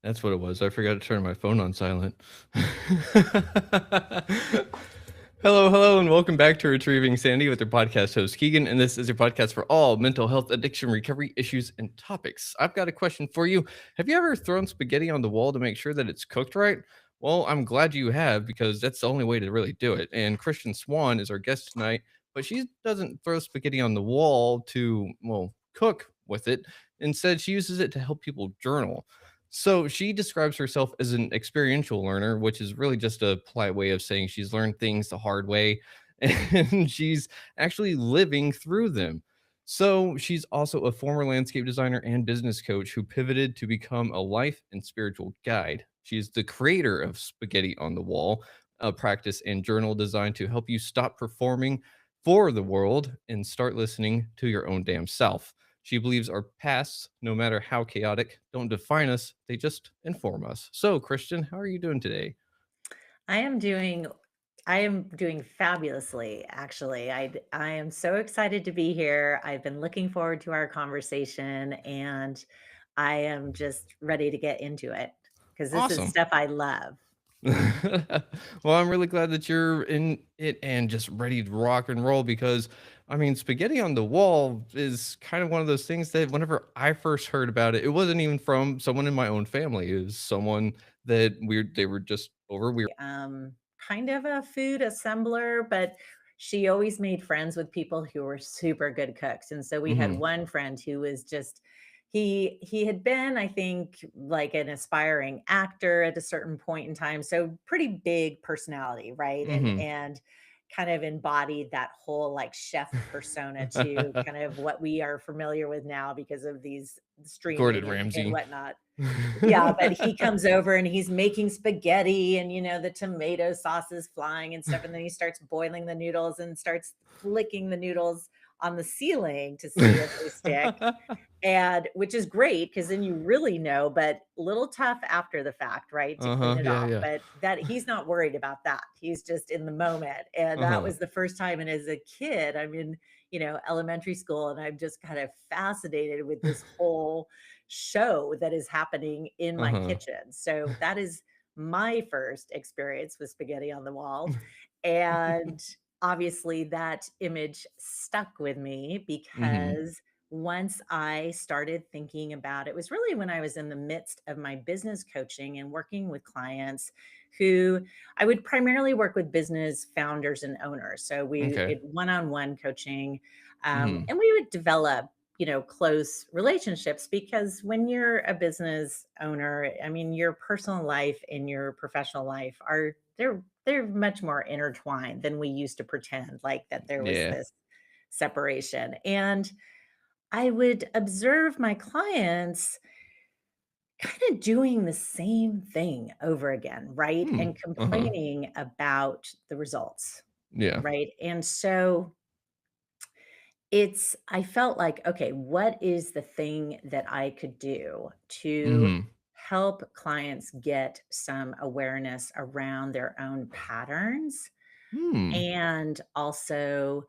That's what it was. I forgot to turn my phone on silent. Hello, and welcome back to Retrieving Sanity with your podcast host, Keegan. And this is your podcast for all mental health, addiction, recovery issues, and topics. I've got a question for you. Have you ever thrown spaghetti on the wall to make sure that it's cooked right? Well, I'm glad you have because that's the only way to really do it. And Kristan Swan is our guest tonight, but she doesn't throw spaghetti on the wall to, well, cook with it. Instead, she uses it to help people journal. So she describes herself as an experiential learner, which is really just a polite way of saying she's learned things the hard way and she's actually living through them. So she's also a former landscape designer and business coach who pivoted to become a life and spiritual guide. She's the creator of Spaghetti on the Wall, a practice and journal designed to help you stop performing for the world and start listening to your own damn self. She believes our pasts, no matter how chaotic, don't define us, they just inform us. So, Christian, how are you doing today? I am doing I am doing fabulously, actually. I am so excited to be here. I've been looking forward to our conversation, and I am just ready to get into it because this is Awesome. stuff I love. Well, I'm really glad that you're in it and just ready to rock and roll because, I mean, spaghetti on the wall is kind of one of those things that whenever I first heard about it, it wasn't even from someone in my own family. It was someone that they were just over. We Kind of a food assembler, but she always made friends with people who were super good cooks. And so we had hmm one friend who was just he had been, I think, like an aspiring actor at a certain point in time. So pretty big personality, right? And hmm and kind of embodied that whole like chef persona to kind of what we are familiar with now because of these Gordon streaming and Ramsay. whatnot. Yeah, but he comes over and he's making spaghetti and, the tomato sauce is flying and stuff, and then he starts boiling the noodles and starts flicking the noodles on the ceiling to see if they stick, and which is great because then you really know, but a little tough after the fact, right, to clean Uh-huh, it yeah, off, yeah. but that he's not worried about that. He's just in the moment, and that Uh-huh, was the first time, and as a kid, I'm in, elementary school, and I'm just kind of fascinated with this whole show that is happening in my uh-huh. kitchen. So that is my first experience with spaghetti on the wall. And obviously, that image stuck with me Mhm. because once I started thinking about it was really when I was in the midst of my business coaching and working with clients who I would primarily work with business founders and owners. So we Okay. it one-on-one coaching, Mhm. and we would develop close relationships because when you're a business owner, I mean, your personal life and your professional life are they're much more intertwined than we used to pretend like that there was Yeah. this separation. And I would observe my clients kind of doing the same thing over again, right? Hmm. And Uh-huh. complaining about the results, Yeah. right? And so I felt like, okay, what is the thing that I could do to Mhm. help clients get some awareness around their own patterns? Hmm. And also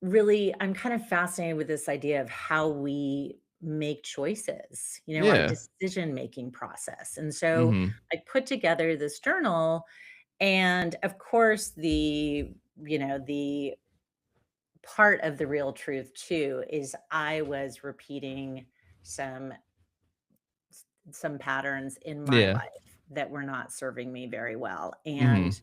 really I'm kind of fascinated with this idea of how we make choices, our Yeah. decision making process. And so Mhm. I put together this journal, and of course the part of the real truth too is I was repeating some some patterns in my Yeah. life that were not serving me very well, and Mhm.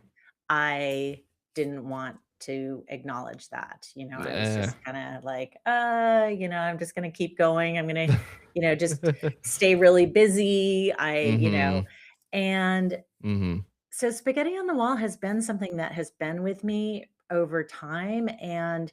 I didn't want to acknowledge that. I was Eh. just kind of like, I'm just going to keep going. I'm going to, just stay really busy. Mhm. And Mhm. so spaghetti on the wall has been something that has been with me over time, and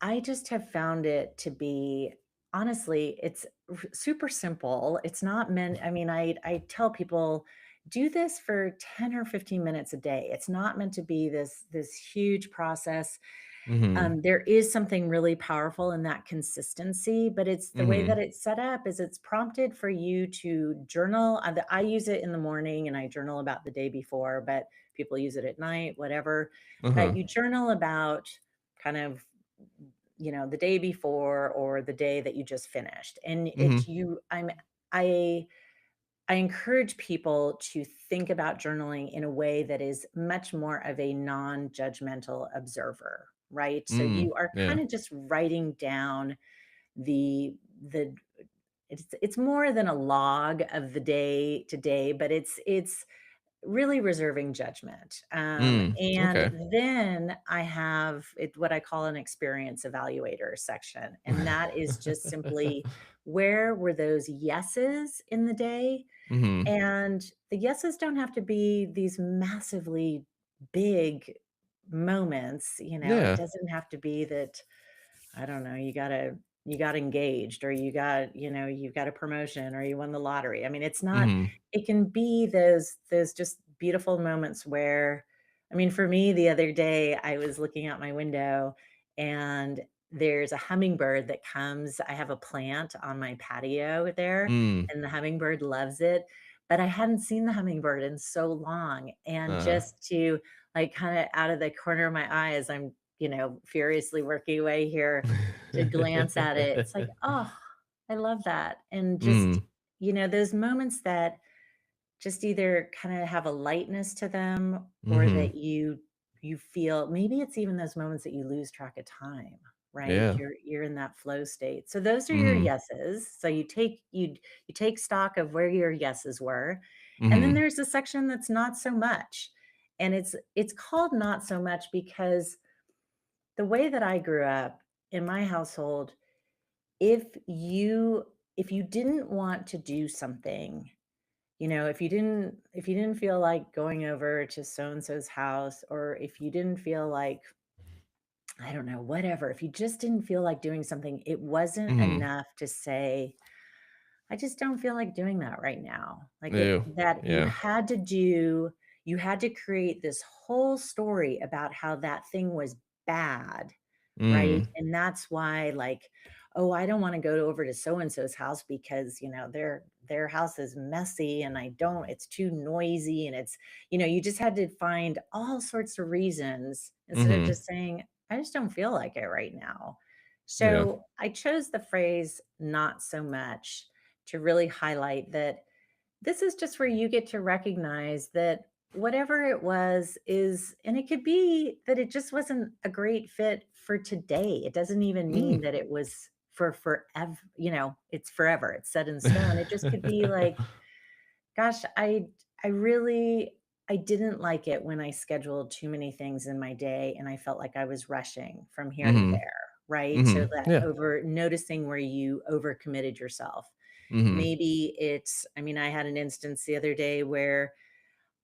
I just have found it to be honestly, it's super simple. It's not meant, I mean, I tell people do this for 10 or 15 minutes a day. It's not meant to be this huge process. Mhm. There is something really powerful in that consistency, but it's the way that Mhm. it's set up is it's prompted for you to journal. I use it in the morning and I journal about the day before, but people use it at night, whatever. But Uh-huh. you journal about kind of the day before or the day that you just finished. And Mhm. I I encourage people to think about journaling in a way that is much more of a non-judgmental observer, right? So you are Yeah. kind of just writing down the it's more than a log of the day to day, but it's really reserving judgment. And Okay. then I have what I call an experience evaluator section. And that is just simply, where were those yeses in the day? Mhm. And the yeses don't have to be these massively big moments. It Yeah. doesn't have to be that, I don't know, you got engaged, or you got a promotion, or you won the lottery. I mean, it's not, Mhm. it can be those just beautiful moments where, I mean, for me, the other day I was looking out my window, and there's a hummingbird that comes. I have a plant on my patio there, Mm. and the hummingbird loves it. But I hadn't seen the hummingbird in so long. And Uh. just to, like, kind of out of the corner of my eye, as I'm furiously working away here, to glance at it. It's like, oh, I love that. And just, Mm. those moments that just either kind of have a lightness to them, or Mhm. that you feel, maybe it's even those moments that you lose track of time, right? Yeah. You're in that flow state. So those are your Mhm. yeses. So you take stock of where your yeses were. And then Mhm. there's a section that's not so much. And it's called not so much because the way that I grew up in my household, if you if you didn't want to do something, if you didn't feel like going over to so and so's house, or if you didn't feel like, I don't know, whatever, if you just didn't feel like doing something, it wasn't Mhm. enough to say, I just don't feel like doing that right now. Like, it Ew. that Yeah. you had to create this whole story about how that thing was bad. Right? Mm. And that's why, like, "Oh, I don't wanna go over to so and so's house because, their house is messy, and I don't it's too noisy, and you just had to find all sorts of reasons instead of Mhm. just saying, "I just don't feel like it right now." Yeah. So, I chose the phrase "not so much" to really highlight that this is just where you get to recognize that whatever it was is, and it could be that it just wasn't a great fit for today. It doesn't even Mm. mean that it was for forever, it's forever. It's set in stone. It just could be like, gosh, I really I didn't like it when I scheduled too many things in my day, and I felt like I was rushing from here to Mhm. there, right? So Mhm. that, Yeah. over noticing where you overcommitted yourself. Mhm. Maybe it's, I mean, I had an instance the other day where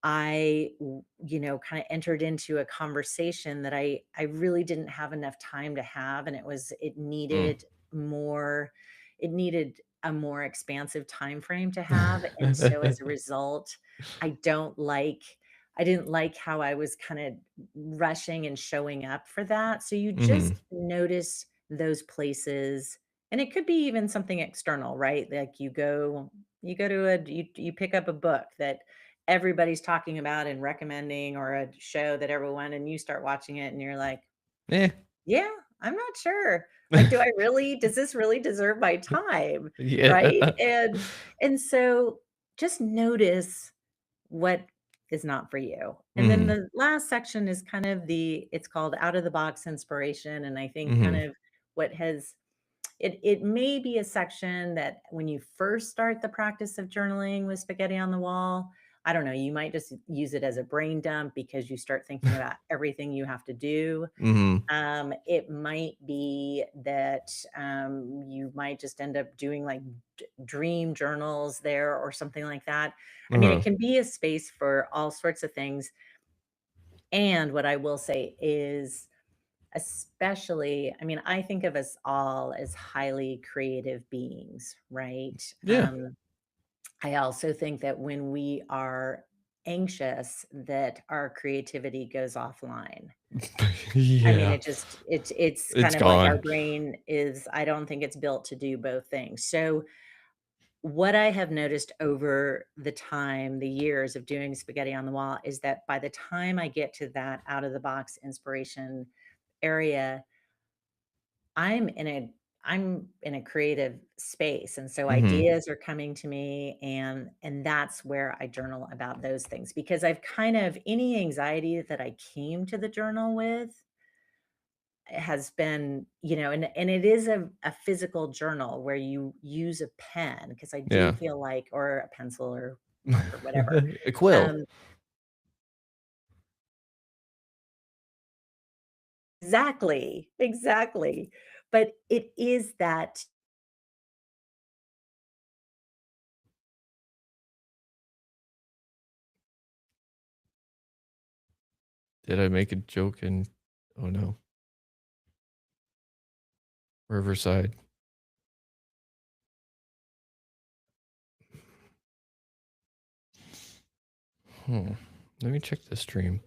kind of entered into a conversation that I really didn't have enough time to have, and it Mm. needed more, it needed a more expansive time frame to have. And so as a result, I don't like I didn't like how I was kind of rushing and showing up for that. So you Mhm. just notice those places, and it could be even something external, right? Like, you pick up a book that everybody's talking about and recommending, or a show that everyone, and you start watching it and you're like, Eh. "Yeah, I'm not sure. Like, does this really deserve my time?" Yeah. Right? And so just notice what is not for you. And then Mhm. the last section is kind of it's called out of the box inspiration. And I think kind Mhm. of what has it may be a section that when you first start the practice of journaling with spaghetti on the wall, I don't know, you might just use it as a brain dump because you start thinking about everything you have to do. Mhm. It might be that you might just end up doing, like, dream journals there or something like that. I mean, it Uh-huh. can be a space for all sorts of things. And what I will say is, especially, I mean, I think of us all as highly creative beings, right? Yeah. I also think that when we are anxious, that our creativity goes offline. I mean, Yeah. it's It's kind of like our gone. brain is, I don't think it's built to do both things. So what I have noticed over the years of doing spaghetti on the wall, is that by the time I get to that out of the box inspiration area, I'm in a creative space, and so Hmm. ideas are coming to me, and that's where I journal about those things, because I've kind of any anxiety that I came to the journal with has been, and it is a physical journal where you use a pen, because I do Yeah. feel like, or a pencil or marker, whatever. A quill. Um, exactly, exactly. But it is that. Did I make a joke in, oh no, Riverside? Hmm. Let me check the stream.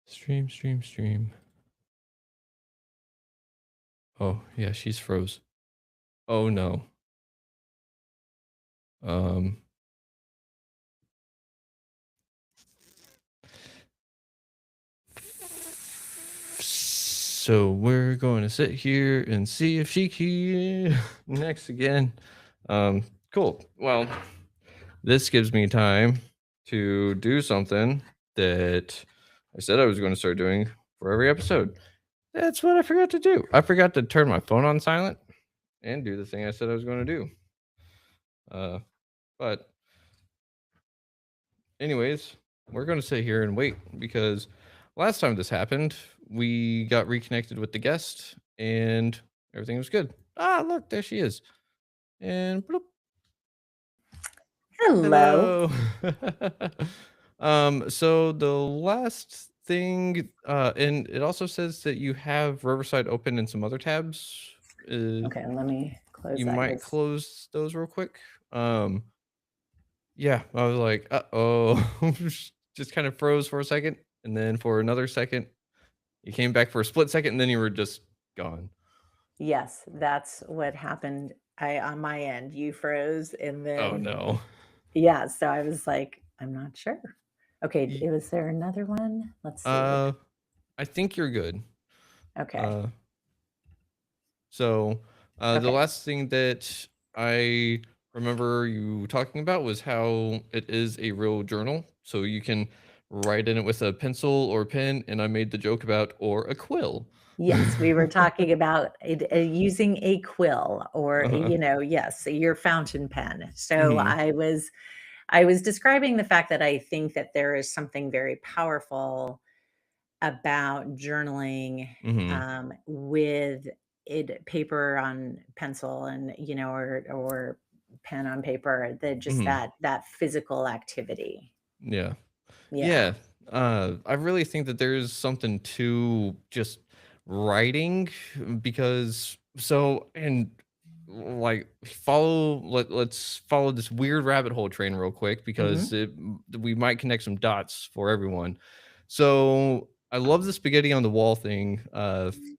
Stream. Oh, yeah, she's froze. Oh no. Um, so we're going to sit here and see if she can next again. Cool. Well, this gives me time to do something that I said I was going to start doing for every episode. That's what I forgot to do. I forgot to turn my phone on silent and do the thing I said I was going to do. But anyways, we're going to sit here and wait because last time this happened, we got reconnected with the guest and everything was good. Ah, look, there she is. And bloop, Hello. hello. So the last thing, and it also says that you have Riverside open in some other tabs. Okay, let me close You that might because close those real quick. Yeah, I was like, uh-oh. Just kind of froze for a second, and then for another second, you came back for a split second, and then you were just gone. yes, that's what happened. I On my end, you froze, and Oh then no. yeah, so I was like, I'm not sure. Okay, Y- was there another one? Let's see. Uh, I think you're good. Okay. Uh, so the Okay. last thing that I remember you talking about was how it is a real journal, so you can write in it with a pencil or pen, and I made the joke about or a quill. Yes, we were talking about using a quill, or, Uh-huh. yes, your fountain pen. So Hmm. I was describing the fact that I think that there is something very powerful about journaling, Hmm. with paper on pencil, and, or pen on paper, that just Hmm. that physical activity. Yeah. Yeah. Yeah, I really think that there's something to just writing because and like let's follow this weird rabbit hole train real quick because Mhm. we might connect some dots for everyone. So I love the spaghetti on the wall thing.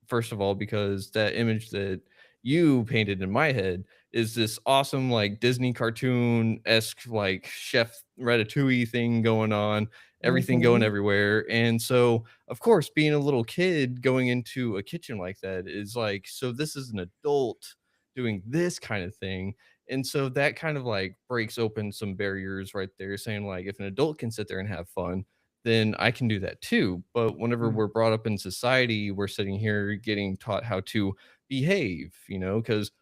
First of all, because that image that you painted in my head is this awesome like Disney cartoon esque like chef ratatouille thing going on, everything going Mhm. everywhere. And so, of course, being a little kid going into a kitchen like that is like, so this is an adult doing this kind of thing. And so that kind of like breaks open some barriers right there, saying, like, if an adult can sit there and have fun, then I can do that too. But whenever Mm. we're brought up in society, we're sitting here getting taught how to behave, because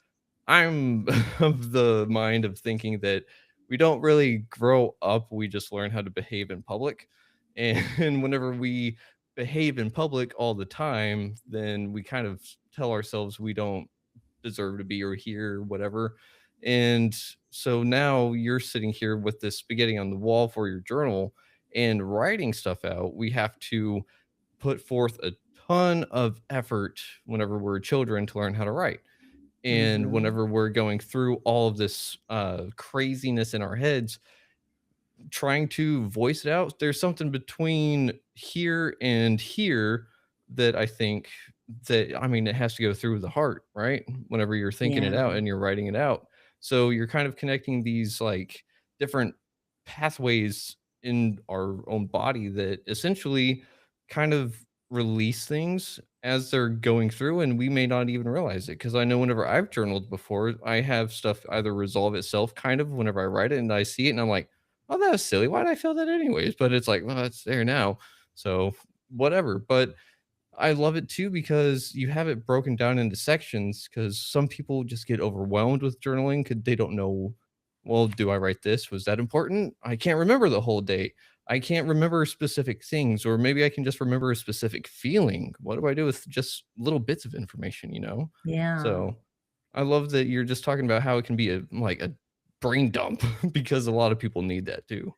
I'm of the mind of thinking that we don't really grow up, we just learn how to behave in public. And whenever we behave in public all the time, then we kind of tell ourselves we don't deserve to be or here, whatever. And so now you're sitting here with this spaghetti on the wall for your journal and writing stuff out. We have to put forth a ton of effort whenever we're children to learn how to write, and Mhm. whenever we're going through all of this craziness in our heads, trying to voice it out, there's something between here and here that I think that, I mean, it has to go through the heart, right? Whenever you're thinking it Yeah. out and you're writing it out. So you're kind of connecting these like different pathways in our own body that essentially kind of release things as they're going through, and we may not even realize it. Because I know whenever I've journaled before, I have stuff either resolve itself kind of whenever I write it and I see it and I'm like, oh, that was silly. Why did I feel that anyways? But it's like, well, it's there now. So whatever. But I love it too because you have it broken down into sections because some people just get overwhelmed with journaling because they don't know, well, do I write this? Was that important? I can't remember the whole date. I can't remember specific things, or maybe I can just remember a specific feeling. What do I do with just little bits of information, you know? Yeah. So I love that you're just talking about how it can be a brain dump because a lot of people need that too.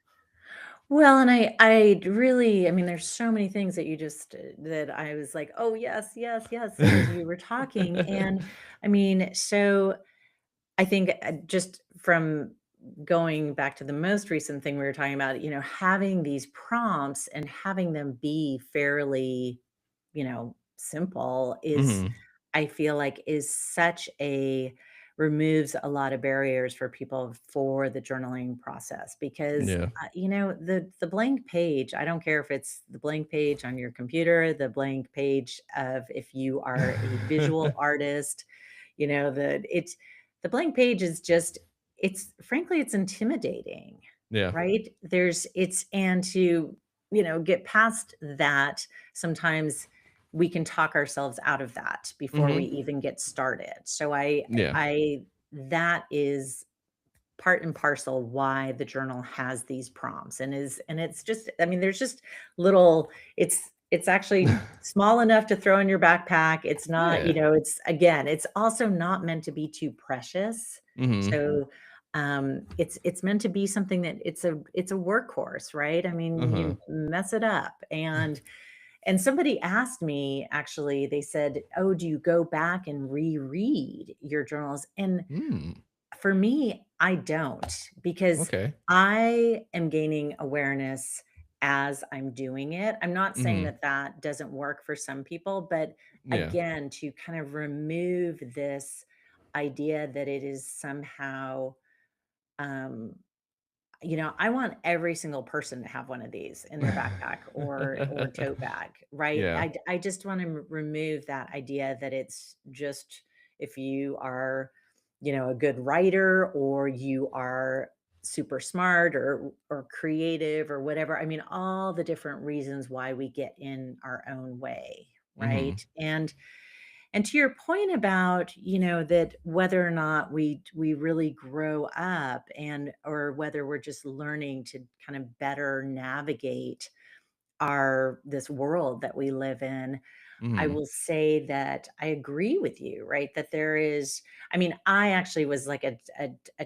Well, and I really, I mean, there's so many things that you just that I was like, "Oh, yes, yes, yes," as you were talking, and I mean, so I think, just from going back to the most recent thing we were talking about, having these prompts and having them be fairly, simple is, Mhm. I feel like, is such a removes a lot of barriers for people for the journaling process because, Yeah. the blank page, I don't care if it's the blank page on your computer, the blank page of if you are a visual artist, the blank page is just, it's frankly, it's intimidating, Yeah. right? And to, get past that, sometimes we can talk ourselves out of that before we Mhm. even get started. So Yeah. that is part and parcel why the journal has these prompts and it's just, I mean, there's just little, it's actually small enough to throw in your backpack. It's not, Yeah. it's, again, it's also not meant to be too precious. Mhm. So it's meant to be something that it's a workhorse, right? I mean, Uh-huh. you mess it up. And somebody asked me, actually, they said, "Oh, do you go back and reread your journals?" And Mm. for me, I don't, because Okay. I am gaining awareness as I'm doing it. I'm not saying Mhm. that that doesn't work for some people, but Yeah. again, to kind of remove this idea that it is somehow, um, I want every single person to have one of these in their backpack or tote bag, right? Yeah. I just want to remove that idea that it's just if you are, a good writer or you are super smart or creative or whatever. I mean, all the different reasons why we get in our own way, right? Mhm. And to your point about, that whether or not we really grow up and or whether we're just learning to kind of better navigate our this world that we live in, I Mhm. will say that I agree with you, right? That there is, I mean, I actually was like a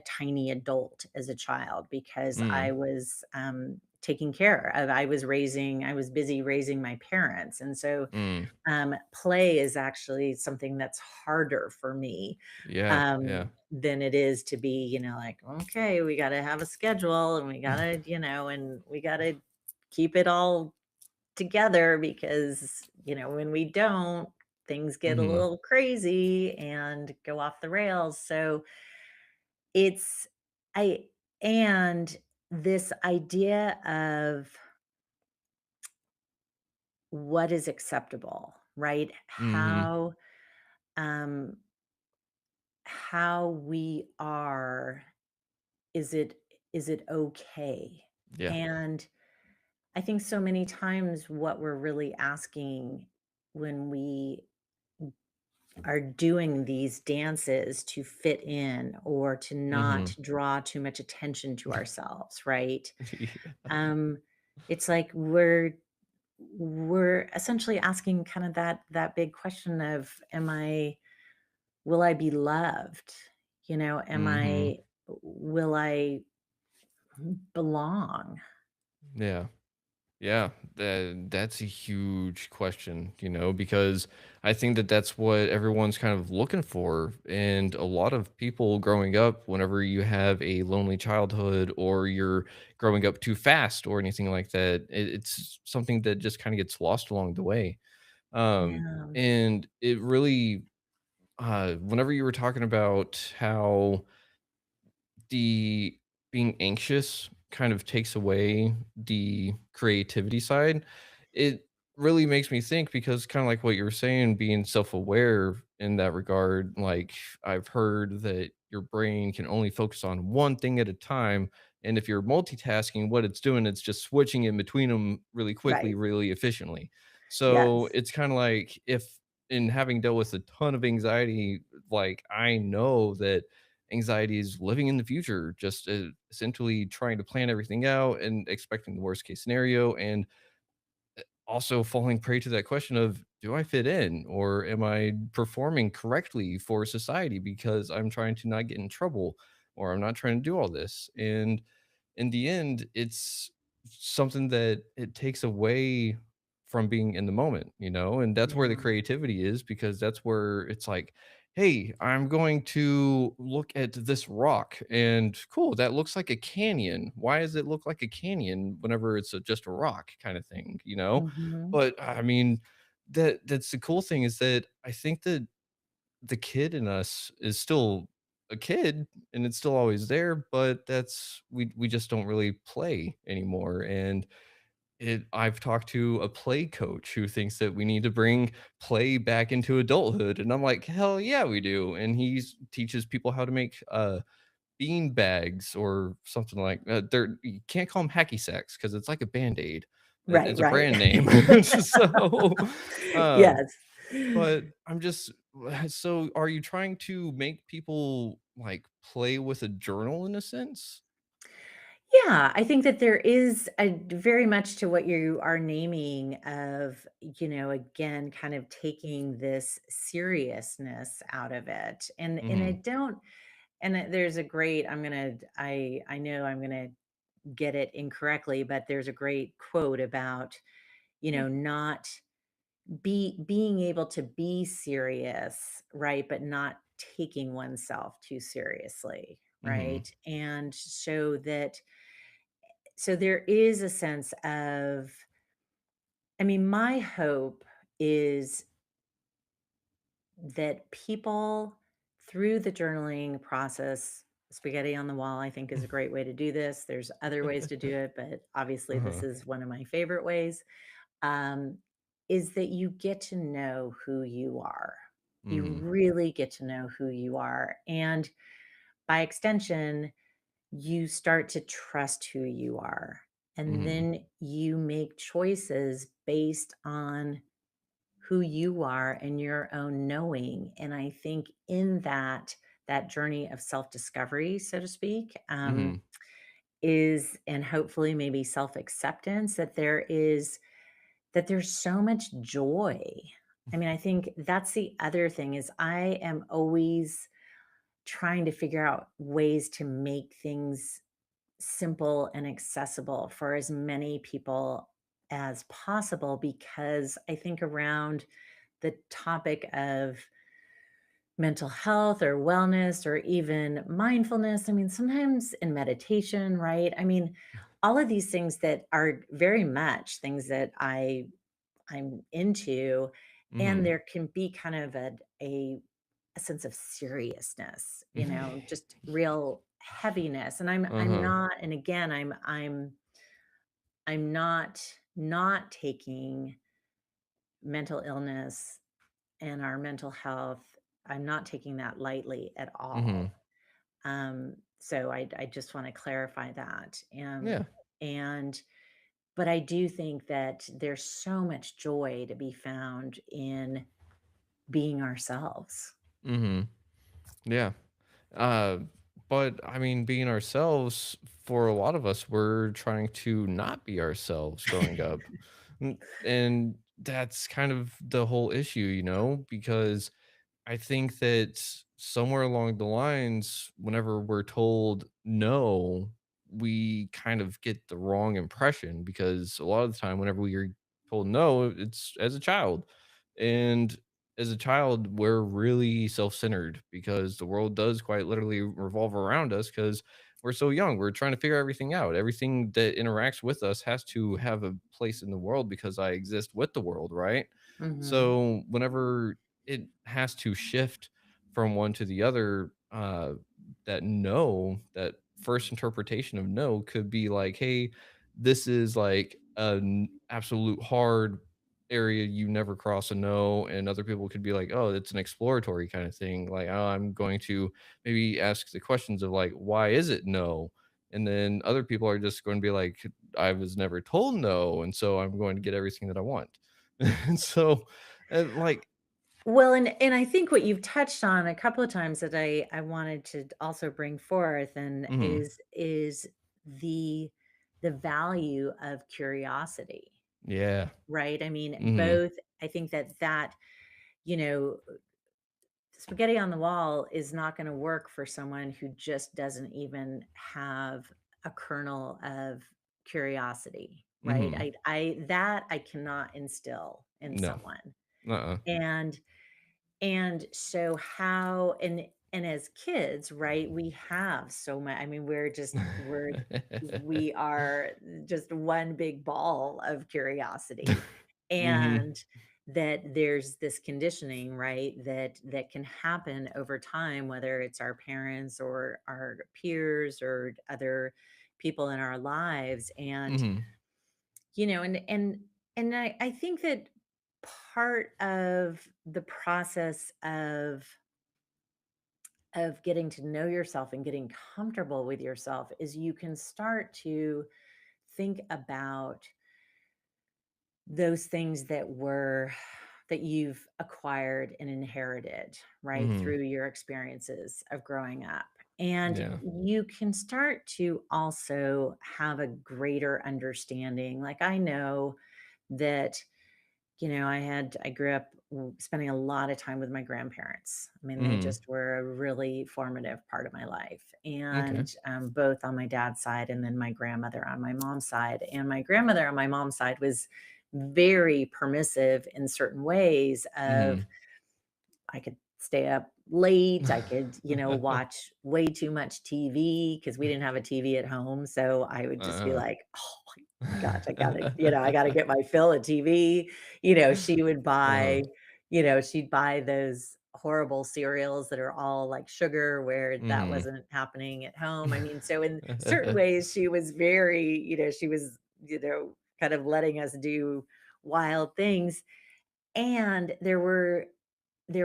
tiny adult as a child because I Mm. was taking care of, I was busy raising my parents. And so Mm. play is actually something that's harder for me, Yeah. Yeah. than it is to be, like, okay, we got to have a schedule and we got to, and we got to keep it all together because, when we don't, things get a Mhm. little crazy and go off the rails. So it's, I, and this idea of what is acceptable, right? Mhm. Um, how we are, is it is it okay? Yeah. And I think so many times what we're really asking when we are doing these dances to fit in or to not Mhm. draw too much attention to ourselves, right? Yeah. Um, it's like we're essentially asking kind of that big question of, am I will I be loved? Am Mhm. I will I belong? Yeah. Yeah, that's a huge question, because I think that that's what everyone's kind of looking for. And a lot of people growing up, whenever you have a lonely childhood or you're growing up too fast or anything like that, it's something that just kind of gets lost along the way. Yeah. And it really, whenever you were talking about how the being anxious kind of takes away the creativity side, it really makes me think because kind of like what you were saying, being self-aware in that regard, like I've heard that your brain can only focus on one thing at a time. And if you're multitasking, what it's doing, it's just switching in between them really quickly, Right. really efficiently. So Yes. it's kind of like if in having dealt with a ton of anxiety, like I know that anxiety is living in the future, just essentially trying to plan everything out and expecting the worst case scenario. And also falling prey to that question of, do I fit in or am I performing correctly for society because I'm trying to not get in trouble or I'm not trying to do all this? And in the end, it's something that it takes away from being in the moment, you know? And that's where the Yeah. creativity is because that's where it's like, hey, I'm going to look at this rock and cool, that looks like a canyon. Why does it look like a canyon whenever it's just a rock kind of thing, you know? Mhm. But I mean, that's the cool thing is that I think that the kid in us is still a kid and it's still always there, but that's we just don't really play anymore. And I've talked to a play coach who thinks that we need to bring play back into adulthood. And I'm like, hell yeah, we do. And he teaches people how to make bean bags or something like they're you can't call them hacky sacks because it's like a band-aid. Right, It's a right. brand name. So um Yes. but I'm just so are you trying to make people, like, play with a journal in a sense? Yeah, I think that there is a very much to what you are naming of, again, kind of taking this seriousness out of it. And I Mhm, don't there's a great I know I'm gonna get it incorrectly, but there's a great quote about, not being able to be serious, right? But not taking oneself too seriously, mhm, right? And so there is a sense of, I mean, my hope is that people through the journaling process, spaghetti on the wall, I think is a great way to do this. There's other ways to do it, but obviously this uh-huh, is one of my favorite ways. Um, is that you get to know who you are. You mhm, really get to know who you are. And by extension, you start to trust who you are. And mhm, then you make choices based on who you are and your own knowing. And I think in that journey of self-discovery, so to speak, mhm, is and hopefully maybe self-acceptance that there's so much joy. I mean, I think that's the other thing is I am always trying to figure out ways to make things simple and accessible for as many people as possible because I think around the topic of mental health or wellness or even mindfulness, I mean, sometimes in meditation, right? I mean, all of these things that are very much things that I'm into, and mhm. there can be kind of a sense of seriousness, just real heaviness. And I'm Uh-huh, not, and again, I'm not taking mental illness and our mental health. I'm not taking that lightly at mhm, all. So I just want to clarify that. yeah, And but I do think that there's so much joy to be found in being ourselves. mhm, yeah. Uh, but I mean, being ourselves, for a lot of us, we're trying to not be ourselves growing up. And that's kind of the whole issue, you know, because I think that somewhere along the lines, whenever we're told no, we kind of get the wrong impression because a lot of the time, whenever we are told no, it's as a child. And as a child, we're really self centered because the world does quite literally revolve around us because we're so young. We're trying to figure everything out. Everything that interacts with us has to have a place in the world because I exist with the world, right? Mhm. So whenever it has to shift from one to the other, that no, that first interpretation of no could be like, hey, this is like an absolute hard area you never cross a no, and other people could be like, oh, it's an exploratory kind of thing, like, oh, I'm going to maybe ask the questions of like, why is it no? And then other people are just going to be like, I was never told no, and so I'm going to get everything that I want. And so, like, Well, and I think what you've touched on a couple of times that I wanted to also bring forth and mhm, is the value of curiosity, yeah, right? I mean, mhm, both I think that, you know, spaghetti on the wall is not going to work for someone who just doesn't even have a kernel of curiosity, right? mhm, I that I cannot instill in no, someone. uh-uh, And so how and as kids, right, we have so much. I mean, we are just one big ball of curiosity. mhm, And that there's this conditioning, right, that can happen over time, whether it's our parents or our peers or other people in our lives. And mhm, I think that part of the process of getting to know yourself and getting comfortable with yourself is you can start to think about those things that you've acquired and inherited, right, mhm, through your experiences of growing up. And yeah, you can start to also have a greater understanding. Like I know that I grew up spending a lot of time with my grandparents. I mean, they mhm, just were a really formative part of my life, okay, and both on my dad's side and then my grandmother on my mom's side. And my grandmother on my mom's side was very permissive in certain ways of mhm. I could stay up late. I could, watch way too much TV because we didn't have a TV at home. So I would just be Uh-uh. like, oh my gosh, I gotta get my fill of TV. She would Uh-huh, she'd buy those horrible cereals that are all like sugar where that mhm. wasn't happening at home. I mean, so in certain ways, she was very, she was, kind of letting us do wild things. And there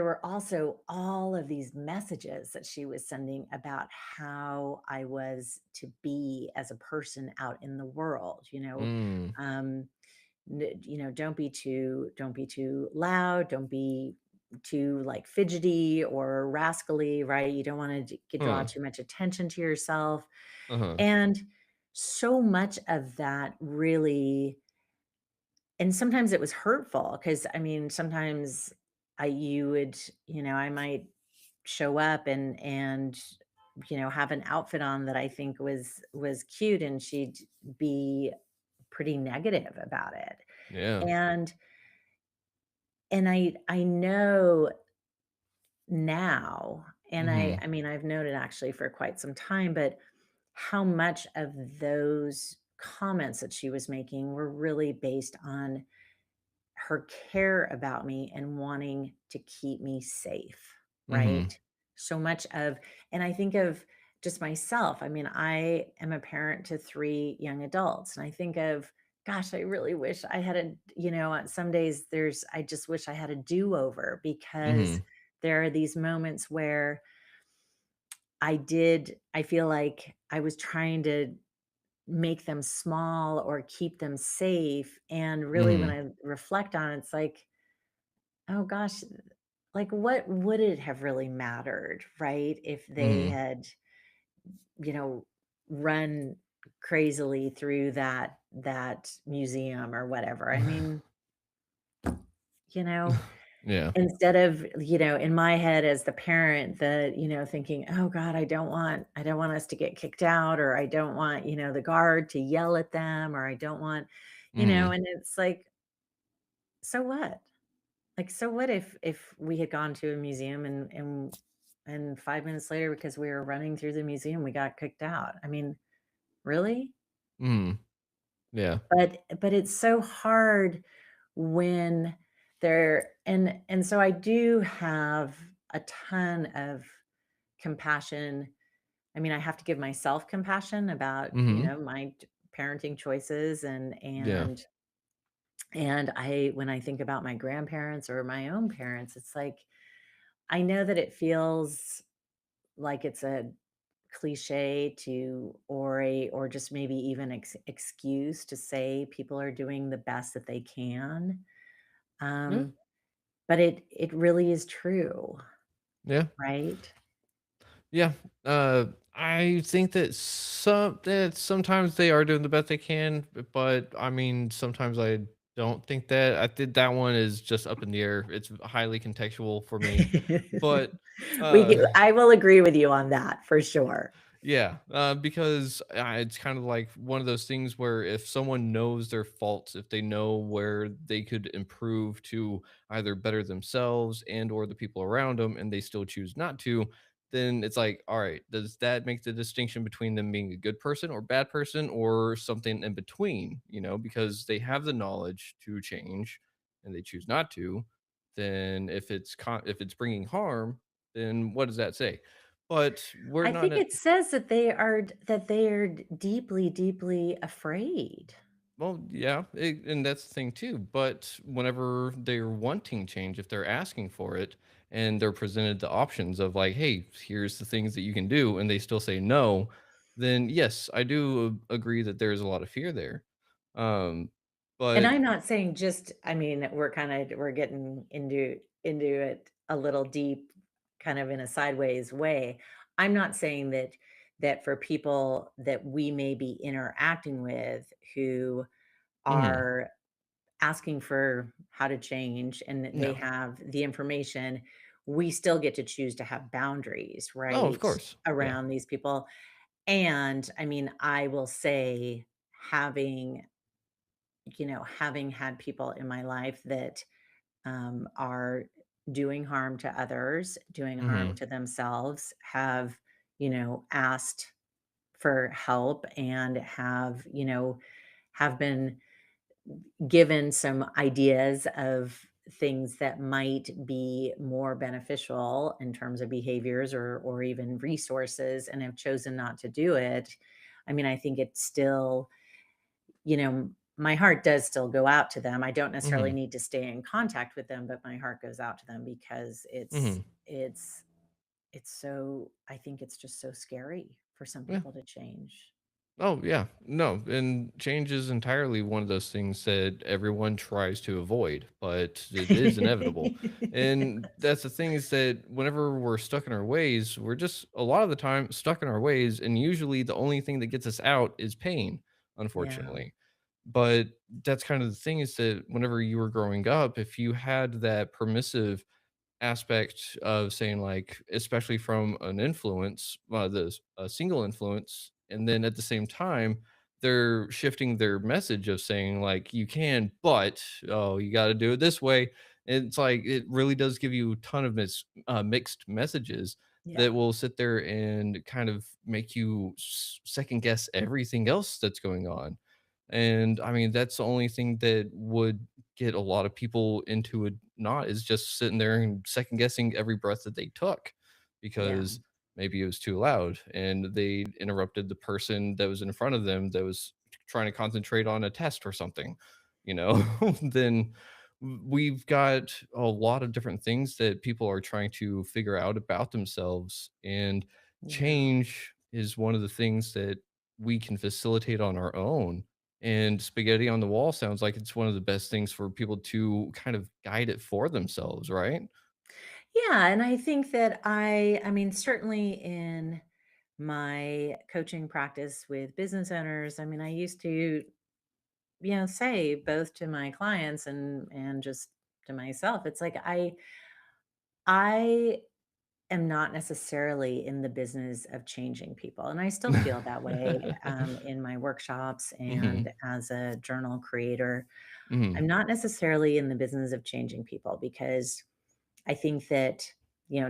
were also all of these messages that she was sending about how I was to be as a person out in the world, Mm, um, don't be too loud, don't be too like fidgety or rascally, right? You don't want to draw huh, too much attention to yourself. uh-huh, And so much of that really and sometimes it was hurtful because I mean, sometimes I might show up and have an outfit on that I think was cute, and she'd be pretty negative about it. yeah, And I know now, and mhm, I mean, I've known it actually for quite some time, but how much of those comments that she was making were really based on her care about me and wanting to keep me safe, mhm, right? So much of and I think of just myself. I mean, I am a parent to 3 young adults, and I think of, gosh, I really wish I had some days I just wish I had a do-over because mhm, there are these moments where I feel like I was trying to make them small or keep them safe, and really when mhm, I reflect on it, it's like, oh gosh, like what would it have really mattered, right? If they mhm, had, you know, run crazily through that museum or whatever. I mean, you know, yeah, instead of, in my head as the parent that, thinking, "Oh god, I don't want us to get kicked out, or I don't want, the guard to yell at them, or I don't want, mhm, and it's like, so what? Like, so what if we had gone to a museum and 5 minutes later, because we were running through the museum, we got kicked out? I mean, really? mhm, yeah, But it's so hard when and so I do have a ton of compassion. I mean, I have to give myself compassion about, mhm, my parenting choices yeah, And when I think about my grandparents or my own parents, it's like, I know that it feels like it's a cliche to or just maybe even excuse to say people are doing the best that they can. Yeah. Um, but it really is true, Yeah. right? Yeah. I think that sometimes they are doing the best they can, but I mean, sometimes I don't think that. I think that one is just up in the air. It's highly contextual for me. But uh I will agree with you on that for sure. yeah, because it's kind of like one of those things where if someone knows their faults, if they know where they could improve to either better themselves and or the people around them, and they still choose not to, then it's like, all right, does that make the distinction between them being a good person or bad person or something in between? Because they have the knowledge to change and they choose not to. Then if it's bringing harm, then what does that say? But we're I not think at it says that they are deeply, deeply afraid. well, yeah, and that's the thing too. But whenever they're wanting change, if they're asking for it and they're presented the options of like, hey, here's the things that you can do, and they still say no, then yes, I do agree that there's a lot of fear there. Um, And but I'm not saying just I mean, we're getting into it a little deep, kind of in a sideways way. I'm not saying that for people that we may be interacting with who mhm, are asking for how to change and they no, have the information, we still get to choose to have boundaries, oh, of right, course, yeah, around these people. And I mean, I will say having having had people in my life that are doing harm to others, doing harm hmm, to themselves, have, asked for help and have been given some ideas of things that might be more beneficial in terms of behaviors or even resources and have chosen not to do it. I mean, I think it's still my heart does still go out to them. I don't necessarily hmm, need to stay in contact with them, but my heart goes out to them because hmm, it's so I think it's just so scary for some yeah. people to change. Oh, yeah. No, and change is entirely one of those things that everyone tries to avoid, but it is inevitable. And Yes. that's the thing is that whenever we're stuck in our ways, we're just a lot of the time stuck in our ways. And usually the only thing that gets us out is pain, Yeah. unfortunately. But that's kind of the thing is that whenever you were growing up, if you had that permissive aspect of saying like especially from an influence a single influence and then at the same time they're shifting their message of saying like you can but oh you got to do it this way. It's like it really does give you a ton of mixed messages Yeah. that will sit there and kind of make you second guess everything else that's going on. And I mean that's the only thing that would get a lot of people into a knot is just sitting there and second guessing every breath that they took Yeah. because maybe it was too loud and they interrupted the person that was in front of them that was trying to concentrate on a test or something, you know, then we've got a lot of different things that people are trying to figure out about themselves. And Yeah. change is one of the things that we can facilitate on our own, and spaghetti on the wall sounds like it's one of the best things for people to kind of guide it for themselves, right? Yeah, and I think that I mean, certainly in my coaching practice with business owners, I mean, I used to, say both to my clients and just to myself, it's like I am not necessarily in the business of changing people, and I still feel that way in my workshops and Mhm, as a journal creator. I'm mhm, not necessarily in the business of changing people because I think that,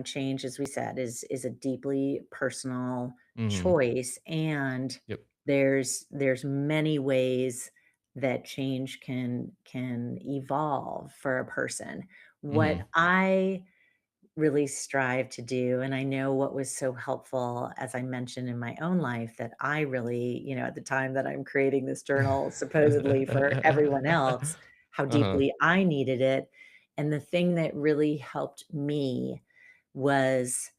change, as we said, is a deeply personal mhm, choice, and yep, there's many ways that change can evolve for a person. What mhm. I really strive to do, and I know what was so helpful, as I mentioned in my own life, that I really, at the time that I'm creating this journal supposedly for everyone else, how Uh-huh. deeply I needed it. And the thing that really helped me was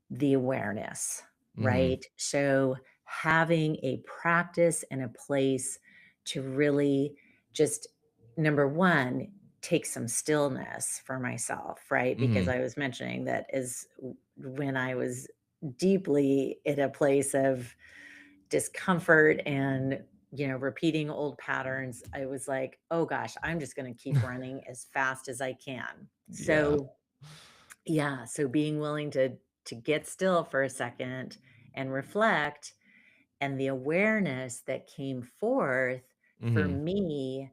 the awareness, Mhm. right? So having a practice and a place to really just, number one, take some stillness for myself, right? Because Mhm. I was mentioning that is when I was deeply in a place of discomfort and repeating old patterns, I was like, oh gosh, I'm just going to keep running as fast as I can. Yeah. So yeah, so being willing to get still for a second and reflect, and the awareness that came forth for Mhm. me,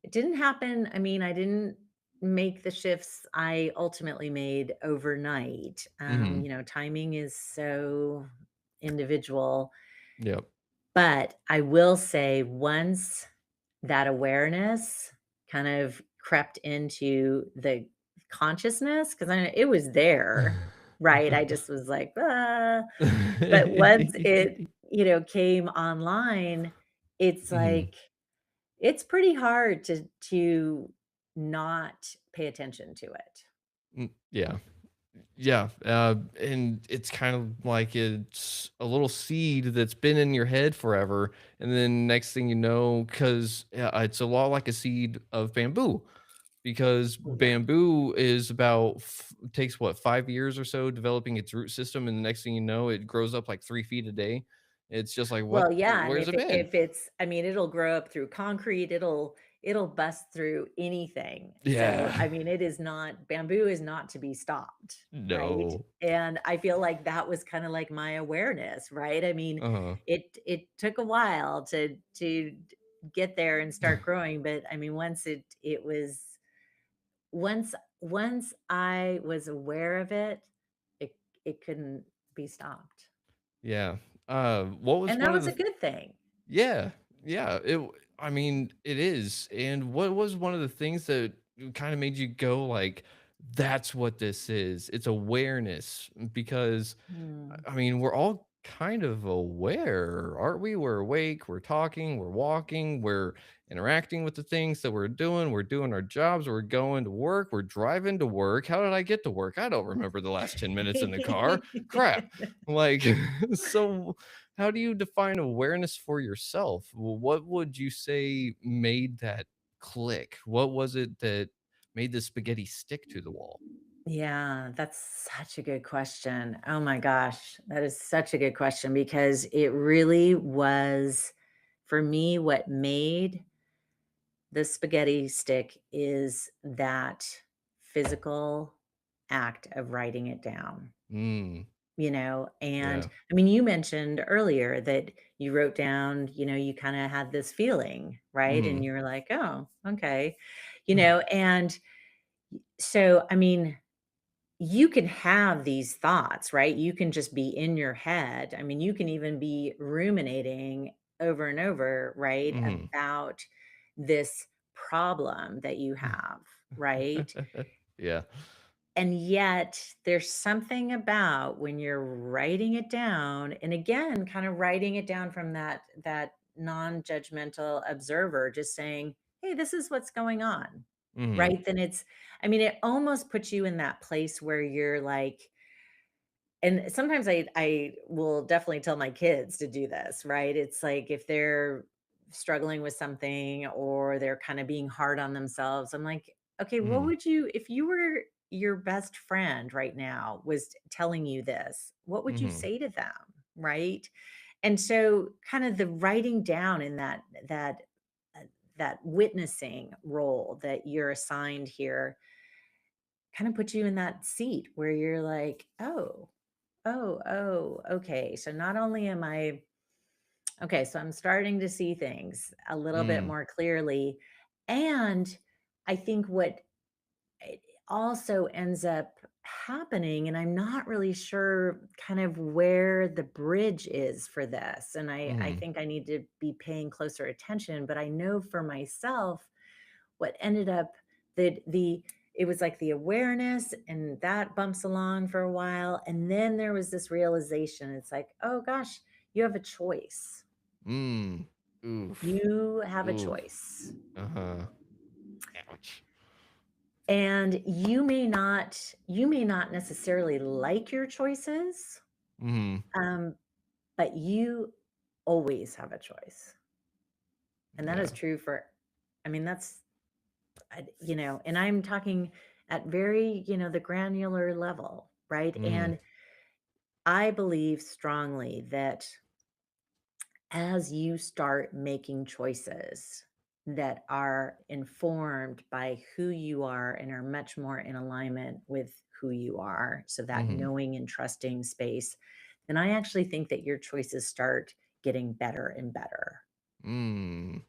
it didn't happen. I mean, I didn't make the shifts I ultimately made overnight. Mhm. Timing is so individual, Yep. but I will say once that awareness kind of crept into the consciousness, because it was there, right? I just was like, "Ah," but once it, came online, it's Mhm. like it's pretty hard to not pay attention to it. Yeah. Yeah, and it's kind of like it's a little seed that's been in your head forever, and then next thing you know, because it's a lot like a seed of bamboo, because Oh, yeah. bamboo is about takes what 5 years or so developing its root system, and the next thing you know, it grows up like 3 feet a day. It's just like what? Well, yeah, and Where's it been? if it's, I mean, it'll grow up through concrete, it'll bust through anything. So, Yeah. I mean, it is not, bamboo is not to be stopped, right? No. And I feel like that was kind of like my awareness, right? I mean, Uh it took a while to get there and start growing, but I mean, once once I was aware of it, it it couldn't be stopped. yeah. What was And that one of was the a good thing. Yeah, yeah, I mean, it is, and what was one of the things that kinda made you go like, "That's what this is." It's awareness, because, Hmm. I mean, we're all kind of aware, aren't we? We're awake, we're talking, we're walking, we're interacting with the things that we're doing our jobs, we're going to work, we're driving to work. How did I get to work? I don't remember the last 10 minutes in the car. Crap. Like, so how do you define awareness for yourself? What would you say made that click? What was it that made the spaghetti stick to the wall? Yeah, that's such a good question. Oh my gosh, that is such a good question because it really was, for me, what made the spaghetti stick is that physical act of writing it down. Mm, And yeah. I mean, you mentioned earlier that you wrote down, you kind of had this feeling, right? And Mhm. you were like, oh, okay. And so, I mean, you can have these thoughts, right? You can just be in your head. I mean, you can even be ruminating over and over, right? Mhm. About this problem that you have, right? Yeah. And yet there's something about when you're writing it down, and again, kind of writing it down from that non-judgmental observer, just saying, "Hey, this is what's going on." Mhm. Right? Then it's, I mean, it almost puts you in that place where you're like, and sometimes I will definitely tell my kids to do this, right? It's like if they're struggling with something or they're kind of being hard on themselves, I'm like, "Okay, what Mhm. would you, if you were your best friend right now was telling you this, what would you Mhm. say to them?" Right? And so kind of the writing down in uh, that witnessing role that you're assigned here kind of puts you in that seat where you're like, "Oh, oh, okay. So not only am I, okay, so I'm starting to see things a little bit Mm. more clearly." And I think what it also ends up happening, and I'm not really sure kind of where the bridge is for this. And I Mhm. think I need to be paying closer attention, but I know for myself what ended up, the it was like the awareness and that bumps along for a while, and then there was this realization. It's like, oh gosh, you have a choice. Mm. Oof. You have a Oof. choice. Uh-huh. Ouch. And you may not necessarily like your choices, Mhm. um, but you always have a choice. And that is Yeah. true for, I mean, that's, and I'm talking at very, the granular level, right? Mhm. And I believe strongly that as you start making choices that are informed by who you are and are much more in alignment with who you are, so that Mhm. knowing and trusting space, then I actually think that your choices start getting better and better. Mm.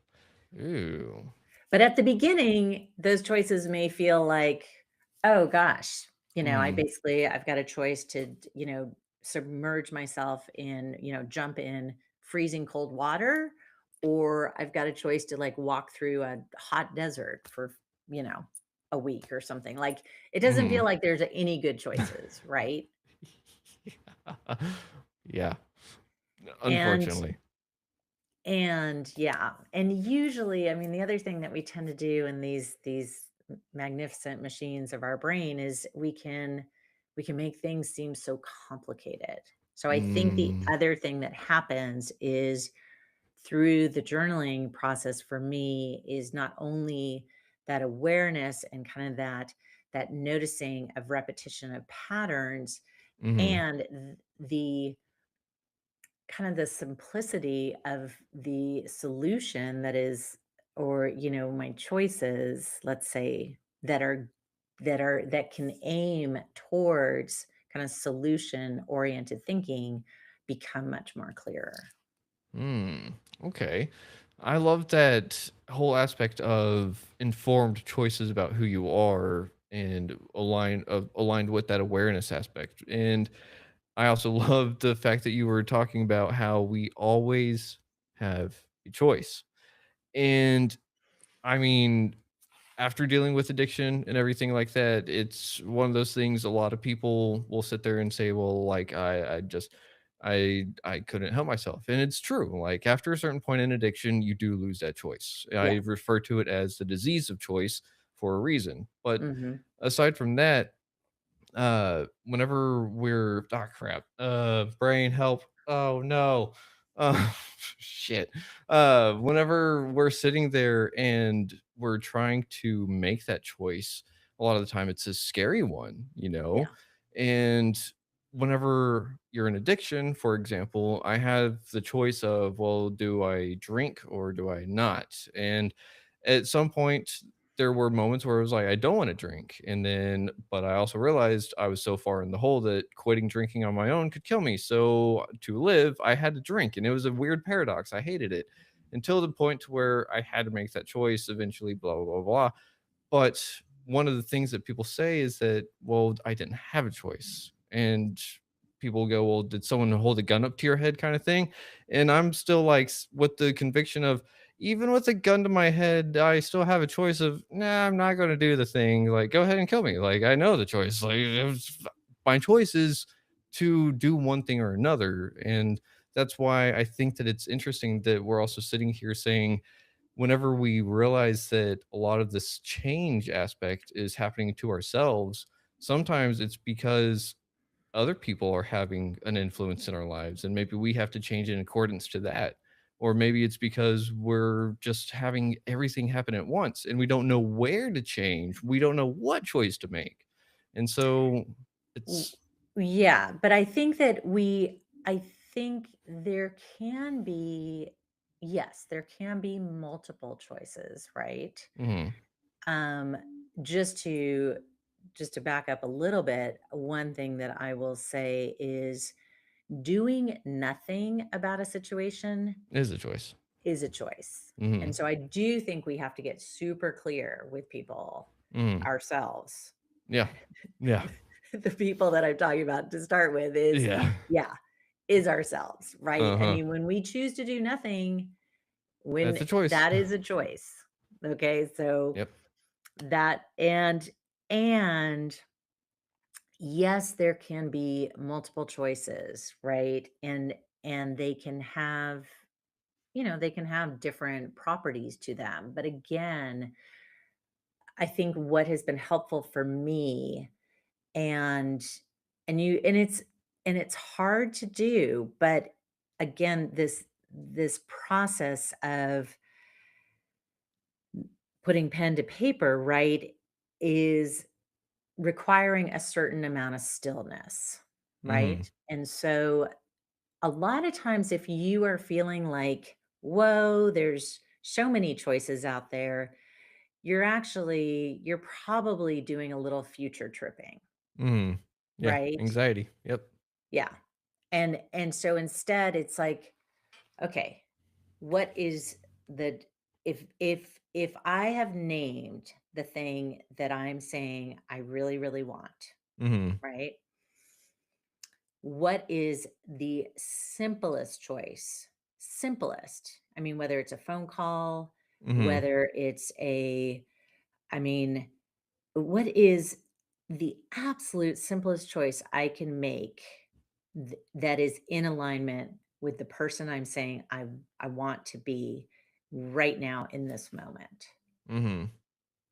Ooh. But at the beginning, those choices may feel like, oh gosh, Mm. I've got a choice to, submerge myself in, jump in freezing cold water, or I've got a choice to like walk through a hot desert for, you know, a week or something. Like it doesn't Mhm. feel like there's any good choices, right? Yeah. And Unfortunately. yeah, and usually, I mean, the other thing that we tend to do in these magnificent machines of our brain is we can make things seem so complicated. So I think the Mm. other thing that happens is through the journaling process for me is not only that awareness and kind of that noticing of repetition of patterns Mhm. and the kind of the simplicity of the solution that is, or my choices, let's say, that can aim towards kind of solution oriented thinking become much more clearer. Mm. Okay. I love that whole aspect of informed choices about who you are and aligned with that awareness aspect. And I also love the fact that you were talking about how we always have a choice. And I mean, after dealing with addiction and everything like that, it's one of those things a lot of people will sit there and say, well, like I couldn't help myself. And it's true. Like after a certain point in addiction, you do lose that choice. I Yes. refer to it as the disease of choice for a reason. But Hmm. aside from that, whenever we're crap, brain help. Oh no. Uh shit. Whenever we're sitting there and we're trying to make that choice, a lot of the time it's a scary one, you know? Yeah. And whenever you're in addiction, for example, I have the choice of, well, do I drink or do I not? And at some point there were moments where it was like, I don't want to drink. And then, but I also realized I was so far in the hole that quitting drinking on my own could kill me. So to live, I had to drink. And it was a weird paradox. I hated it until the point where I had to make that choice eventually, blah, blah, blah, blah. But one of the things that people say is that, well, I didn't have a choice. And people go, well, did someone hold a gun up to your head kind of thing? And I'm still like with the conviction of, even with a gun to my head, I still have a choice of, nah, I'm not going to do the thing. Like, go ahead and kill me. Like, I know the choice. Like, my choice is to do one thing or another. And that's why I think that it's interesting that we're also sitting here saying, whenever we realize that a lot of this change aspect is happening to ourselves, sometimes it's because other people are having an influence in our lives and maybe we have to change in accordance to that. Or maybe it's because we're just having everything happen at once and we don't know where to change. We don't know what choice to make. And so W- it's Yeah, but I think there can be, yes, there can be multiple choices, right? mhm, Um, just to back up a little bit, one thing that I will say is doing nothing about a situation it is a choice. is a choice. And Mhm, so I do think we have to get super clear with people, mhm. ourselves. Yeah. Yeah. The people that I'm talking about to start with is, Yeah. yeah, is ourselves, right? I Uh-huh. mean, when we choose to do nothing, when That's a choice. that is a choice. Okay. So Yep. that, and yes, there can be multiple choices, right? And they can have, they can have different properties to them. But again, I think what has been helpful for me, and you and it's hard to do, but again, this process of putting pen to paper, right, is requiring a certain amount of stillness, Mm-hmm. right? And so a lot of times if you are feeling like, whoa, there's so many choices out there, you're probably doing a little future tripping, Mm-hmm. Yeah. right? Anxiety. Yep. Yeah. And so instead it's like, okay, what is the if I have named the thing that I'm saying I really, really want, Mm-hmm. right? What is the simplest choice? Simplest. I mean, whether it's a phone call, Mm-hmm. whether it's a, I mean, what is the absolute simplest choice I can make that is in alignment with the person I'm saying I want to be right now in this moment? Mm-hmm.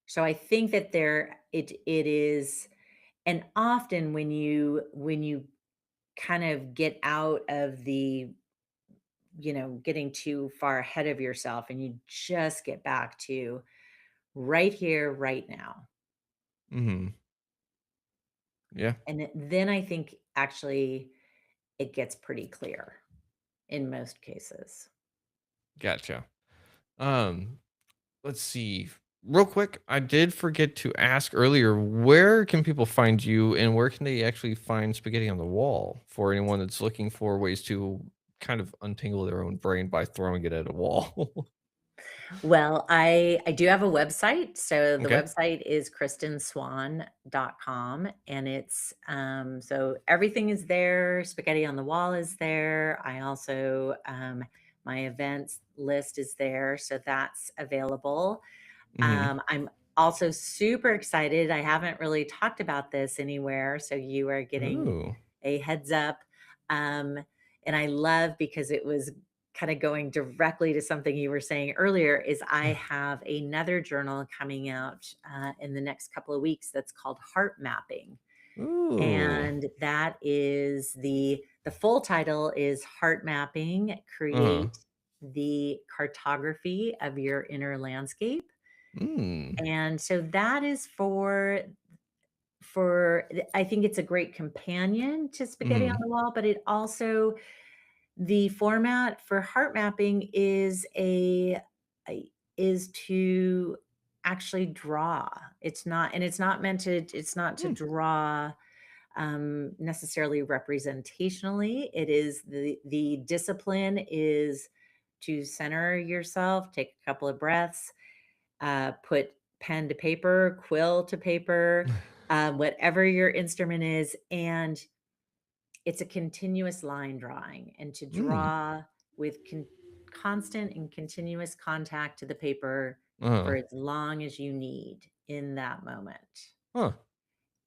So I think that it is, and often when you kind of get out of the, getting too far ahead of yourself and you just get back to right here, right now. Mm-hmm. Yeah. And then I think actually it gets pretty clear in most cases. Gotcha. Um, let's see. Real quick, I did forget to ask earlier, where can people find you and where can they actually find Spaghetti on the Wall for anyone that's looking for ways to kind of untangle their own brain by throwing it at a wall? Well, I do have a website. So the Okay. website is kristanswan.com, and it's so everything is there. Spaghetti on the Wall is there. I also my events list is there, so that's available. Mhm. I'm also super excited. I haven't really talked about this anywhere, so you are getting Ooh. a heads up. Um, and I love because it was kind of going directly to something you were saying earlier. Is I have another journal coming out in the next couple of weeks that's called Heart Mapping, Ooh. and that is the full title is Heart Mapping: Uh-huh. Create the Cartography of Your Inner Landscape. Mm. And so that is I think it's a great companion to Spaghetti on Mhm. the Wall, but it also, the format for heart mapping is to actually draw. It's not meant to, it's not to Mm. draw necessarily representationally. It is the discipline is to center yourself, take a couple of breaths, put pen to paper, quill to paper, whatever your instrument is, and it's a continuous line drawing, and to Mm. draw with constant and continuous contact to the paper for Uh-huh. as long as you need in that moment. Huh.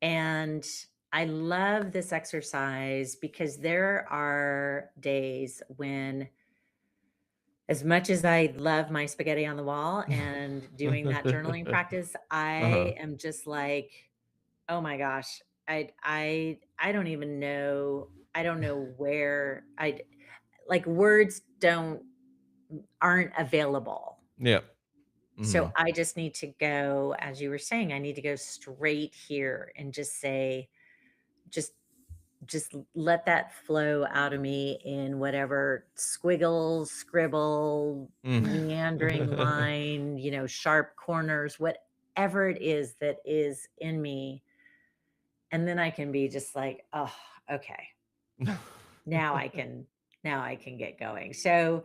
And I love this exercise because there are days when, as much as I love my spaghetti on the wall and doing that journaling practice, Uh-huh. I am just like, "Oh my gosh, I don't even know, I don't know where I'd like, words aren't available." Yeah. So Mhm. I just need to go, as you were saying, I need to go straight here and just say, just let that flow out of me in whatever squiggle, scribble, Mm. meandering line, sharp corners, whatever it is that is in me. And then I can be just like, oh, okay, now I can, get going. So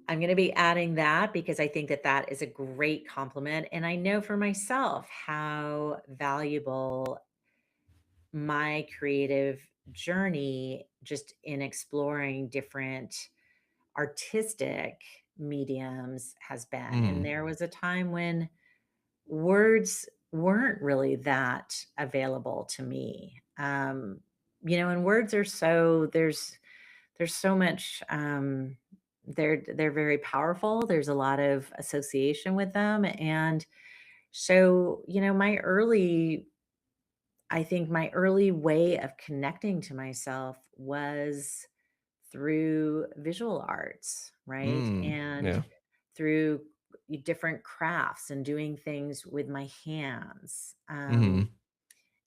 I'm going to be adding that because I think that that is a great compliment. And I know for myself how valuable my creative journey just in exploring different artistic mediums has been. And Mhm. there was a time when words weren't really that available to me. And words are there's so much they're very powerful. There's a lot of association with them, and So, I think my early way of connecting to myself was through visual arts, right? And Yeah. through different crafts and doing things with my hands. Mhm.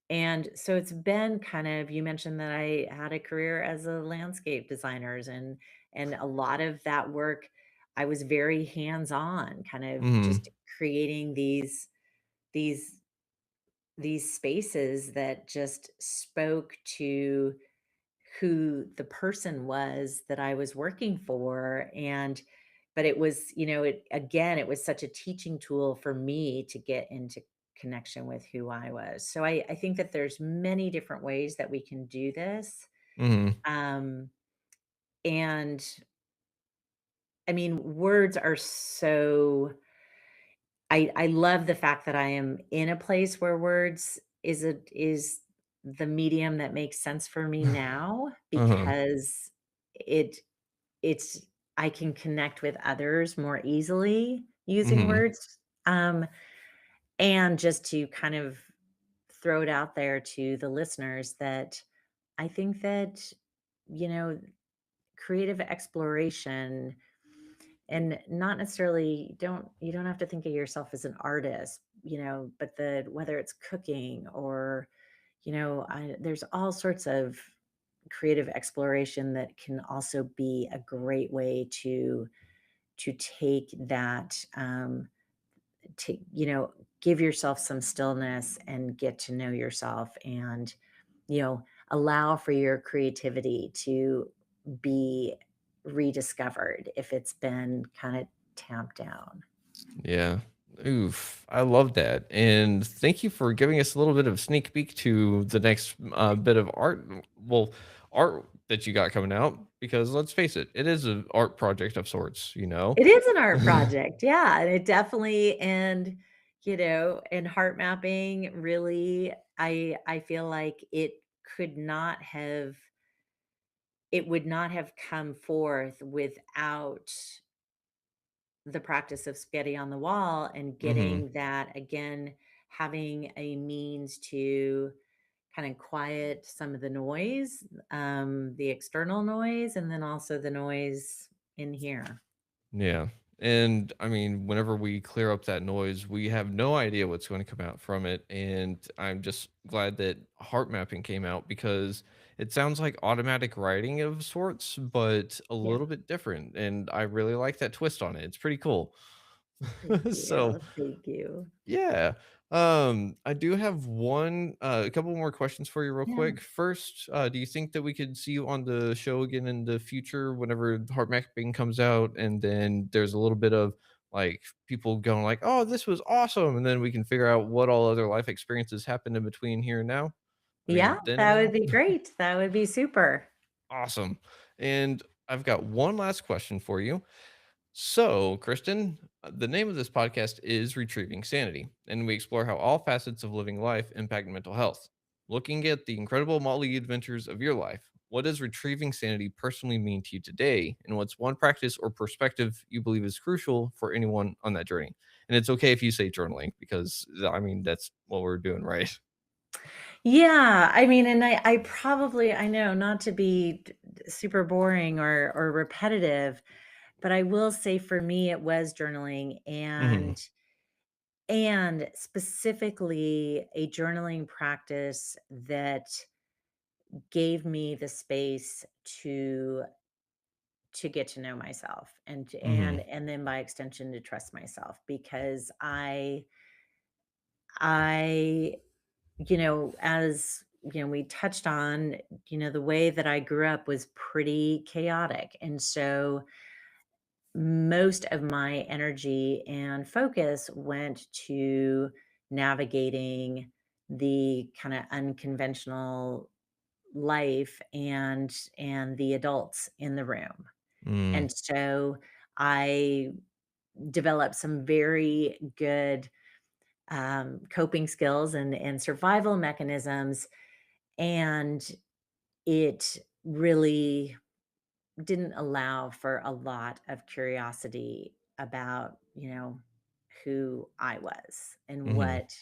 And so it's been kind of, you mentioned that I had a career as a landscape designers, and a lot of that work I was very hands-on, kind of Mhm. just creating these these spaces that just spoke to who the person was that I was working for. And but it was, it again, it was such a teaching tool for me to get into connection with who I was. So I think that there's many different ways that we can do this. Mhm. Um, and I mean, words are so I love the fact that I am in a place where words is the medium that makes sense for me now, Uh-huh. because it it's I can connect with others more easily using Mhm. words. Um, and just to kind of throw it out there to the listeners that I think that, you know, creative exploration, and not necessarily, don't you don't have to think of yourself as an artist, but whether it's cooking or, there's all sorts of creative exploration that can also be a great way to take that, to give yourself some stillness and get to know yourself, and allow for your creativity to be rediscovered if it's been kind of tamped down. Yeah. Oof. I love that. And thank you for giving us a little bit of sneak peek to the next bit of art. Well, art that you got coming out, because let's face it, it is an art project of sorts, you know? It is an art project, yeah, and it definitely, and heart mapping, really, I feel like it would not have come forth without the practice of spaghetti on the wall, and Hmm. getting that again, having a means to kind of quiet some of the noise, the external noise, and then also the noise in here. Yeah. And I mean, whenever we clear up that noise, we have no idea what's going to come out from it. And I'm just glad that heart mapping came out, because it sounds like automatic writing of sorts, but a Yeah. little bit different. And I really like that twist on it. It's pretty cool. Thank So, you. Thank you. yeah. I do have a couple more questions for you real Yeah. quick. First, do you think that we could see you on the show again in the future whenever Heart Mapping comes out, and then there's a little bit of like people going like, "Oh, this was awesome," and then we can figure out what all other life experiences happened in between here and now? I Yeah, mean, then and that would now. be great. That would be super. Awesome. And I've got one last question for you. So, Kristen, the name of this podcast is Retrieving Sanity, and we explore how all facets of living life impact mental health. Looking at the incredible motley adventures of your life, what does retrieving sanity personally mean to you today? And what's one practice or perspective you believe is crucial for anyone on that journey? And it's okay if you say journaling, because I mean, that's what we're doing, right? Yeah, I mean, and I know, not to be super boring or repetitive, but I will say for me it was journaling, Hmm. and specifically a journaling practice that gave me the space to get to know myself, Hmm. and then by extension to trust myself, because I as we touched on, the way that I grew up was pretty chaotic, and so most of my energy and focus went to navigating the kind of unconventional life, and the adults in the room. Mm. And so I developed some very good, coping skills and survival mechanisms, and it really didn't allow for a lot of curiosity about, who I was and Hmm. what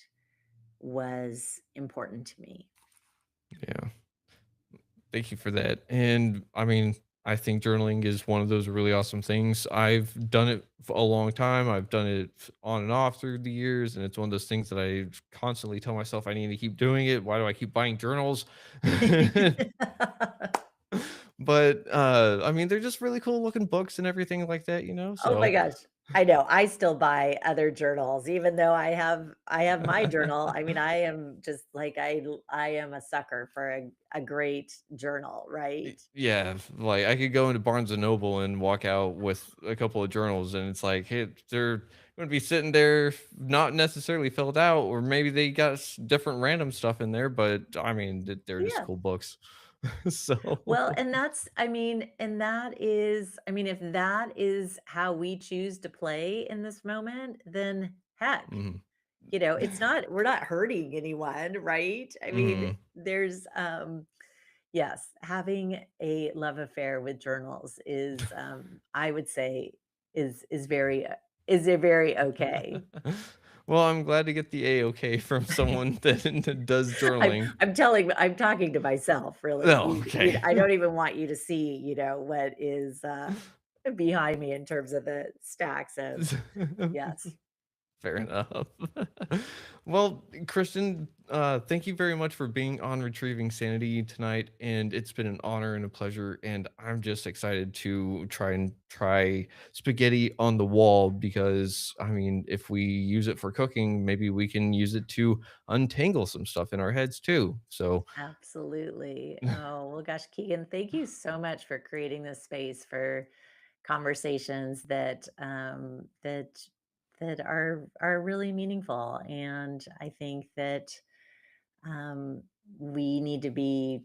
was important to me. Yeah. Thank you for that. And I mean, I think journaling is one of those really awesome things. I've done it for a long time. I've done it on and off through the years, and it's one of those things that I constantly tell myself I need to keep doing it. Why do I keep buying journals? But I mean, they're just really cool looking books and everything like that, you know. Oh my So gosh. I know. I still buy other journals even though I have my journal. I mean, I am just like I am a sucker for a great journal, right? Yeah, like I could go into Barnes and Noble and walk out with a couple of journals, and it's like, hey, they're going to be sitting there, not necessarily filled out, or maybe they got different random stuff in there, but I mean, they're just Yeah. cool books. So, Well, and that's I mean, and that is I mean, if that is how we choose to play in this moment, then heck, mhm. it's not we're not hurting anyone, right? I mean, Mhm. there's yes, having a love affair with journals is I would say is very is a very okay. Well, I'm glad to get the A-okay from someone that does journaling. I'm talking to myself, really. Oh, okay. I don't even want you to see, what is, behind me in terms of the stacks of yes. Fair enough. Well, Christian, thank you very much for being on Retrieving Sanity tonight. And it's been an honor and a pleasure. And I'm just excited to try spaghetti on the wall because, I mean, if we use it for cooking, maybe we can use it to untangle some stuff in our heads too. So, Absolutely. Oh, well, gosh, Keegan, thank you so much for creating this space for conversations that are really meaningful. And I think that um, we need to be,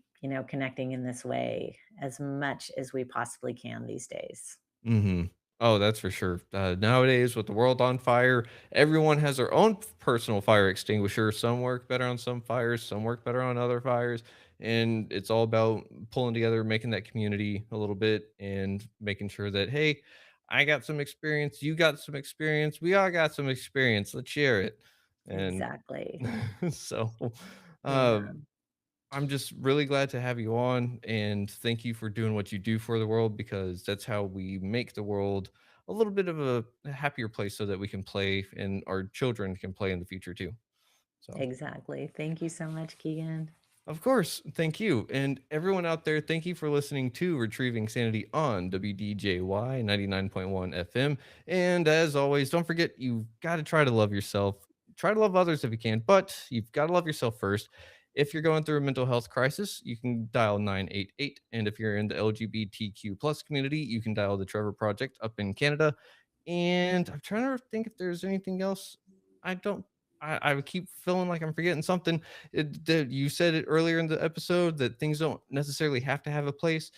connecting in this way as much as we possibly can these days. mhm. Oh, that's for sure. Nowadays, with the world on fire, everyone has their own personal fire extinguisher. Some work better on some fires, some work better on other fires. And it's all about pulling together, making that community a little bit, and making sure that, hey, I got some experience, you got some experience, we all got some experience. Let's share it. And Exactly. so, uh, Amen. I'm just really glad to have you on and thank you for doing what you do for the world because that's how we make the world a little bit of a happier place so that we can play and our children can play in the future too. So, Exactly. Thank you so much, Keegan. of course, thank you. And everyone out there, thank you for listening to Retrieving Sanity on WDJY 99.1 FM. And as always, don't forget you've got to try to love yourself. Try to love others if you can, but you've got to love yourself first. If you're going through a mental health crisis, you can dial 988. And if you're in the LGBTQ plus community, you can dial the Trevor Project up in Canada. And I'm trying to think if there's anything else. I don't I keep feeling like I'm forgetting something. You said it earlier in the episode that things don't necessarily have to have a place.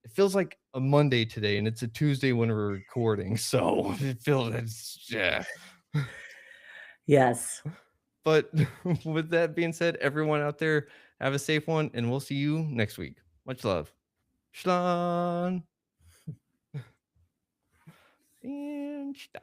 It feels like a Monday today, and it's a Tuesday when we're recording, so it feels it's yeah. Yes. But with that being said, everyone out there, have a safe one, and we'll see you next week. Much love. Schlan. And stop.